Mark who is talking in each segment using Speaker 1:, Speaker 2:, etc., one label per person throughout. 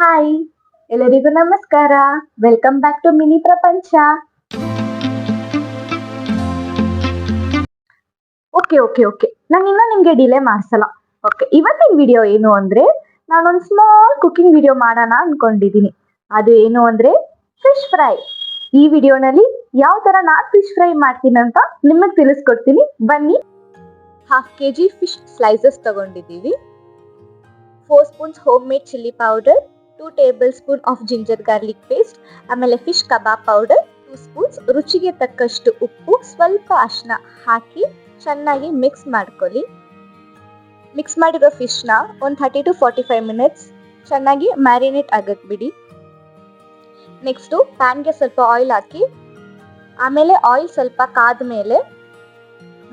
Speaker 1: Hi, ಎಲ್ಲರಿಗೂ ನಮಸ್ಕಾರ. Welcome back to mini ಪ್ರಪಂಚ. ಓಕೆ ನಾನು ಇನ್ನ ನಿಮ್ಗೆ ಡಿಲೇ ಮಾಡ್ಸಲ್ಲ. ಓಕೆ, ಇವತ್ತಿನ ವಿಡಿಯೋ ಏನು ಅಂದ್ರೆ ನಾನೊಂದು ಸ್ಮಾಲ್ ಕುಕಿಂಗ್ ವಿಡಿಯೋ ಮಾಡೋಣ ಅನ್ಕೊಂಡಿದೀನಿ. ಅದು ಏನು ಅಂದ್ರೆ ಫಿಶ್ ಫ್ರೈ. ಈ ವಿಡಿಯೋನಲ್ಲಿ ಯಾವ ತರ ನಾನು ಫಿಶ್ ಫ್ರೈ ಮಾಡ್ತೀನಿ ಅಂತ ನಿಮಗೆ ತಿಳಿಸ್ಕೊಡ್ತೀನಿ. ಬನ್ನಿ. 1/2 kg ಫಿಶ್ ಸ್ಲೈಸಸ್ ತಗೊಂಡಿದ್ದೀವಿ. 4 spoons home made chilli powder, 2 tablespoon of ginger garlic paste, ಆಮೇಲೆ ಫಿಶ್ ಕಬಾಬ್ ಪೌಡರ್ 2 ಸ್ಪೂನ್ಸ್, ರುಚಿಗೆ ತಕ್ಕಷ್ಟು ಉಪ್ಪು, ಸ್ವಲ್ಪ ಅರಿಶಿನ ಹಾಕಿ ಚೆನ್ನಾಗಿ ಮಿಕ್ಸ್ ಮಾಡ್ಕೊಳ್ಳಿ. ಮಿಕ್ಸ್ ಮಾಡಿರೋ ಫಿಶ್ನ ಒಂದು 30 to 45 ಮಿನಿಟ್ಸ್ ಚೆನ್ನಾಗಿ ಮ್ಯಾರಿನೇಟ್ ಆಗಕ್ಕೆ ಬಿಡಿ. ನೆಕ್ಸ್ಟು ಪ್ಯಾನ್ಗೆ ಸ್ವಲ್ಪ ಆಯಿಲ್ ಹಾಕಿ, ಆಮೇಲೆ ಆಯಿಲ್ ಸ್ವಲ್ಪ ಕಾದ ಮೇಲೆ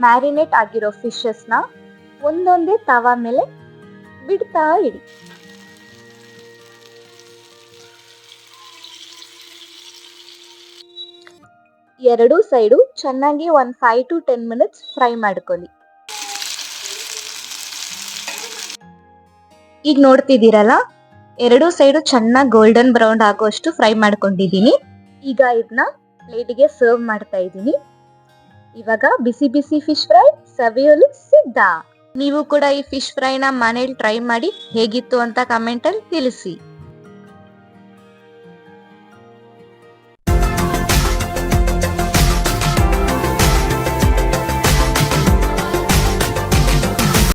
Speaker 1: ಮ್ಯಾರಿನೇಟ್ ಆಗಿರೋ ಫಿಶಸ್ನ ಒಂದೊಂದೇ ತವಾ ಮೇಲೆ ಬಿಡ್ತಾ ಇಡಿ. ಎರಡೂ ಸೈಡು ಚೆನ್ನಾಗಿ ಒಂದು 5 to 10 ಮಿನಿಟ್ಸ್ ಫ್ರೈ ಮಾಡ್ಕೊಳ್ಳಿ. ಈಗ ನೋಡ್ತಿದ್ದೀರಲ್ಲ, ಎರಡೂ ಸೈಡು ಚೆನ್ನಾಗಿ ಗೋಲ್ಡನ್ ಬ್ರೌನ್ ಆಗೋಷ್ಟು ಫ್ರೈ ಮಾಡ್ಕೊಂಡಿದ್ದೀನಿ. ಈಗ ಇದನ್ನ ಪ್ಲೇಟಿಗೆ ಸರ್ವ್ ಮಾಡ್ತಾ ಇದ್ದೀನಿ. ಇವಾಗ ಬಿಸಿ ಬಿಸಿ ಫಿಶ್ ಫ್ರೈ ಸವಿಯಲು ಸಿದ್ಧ. ನೀವು ಕೂಡ ಈ ಫಿಶ್ ಫ್ರೈನ ಮನೇಲಿ ಟ್ರೈ ಮಾಡಿ ಹೇಗಿತ್ತು ಅಂತ ಕಮೆಂಟಲ್ಲಿ ತಿಳಿಸಿ.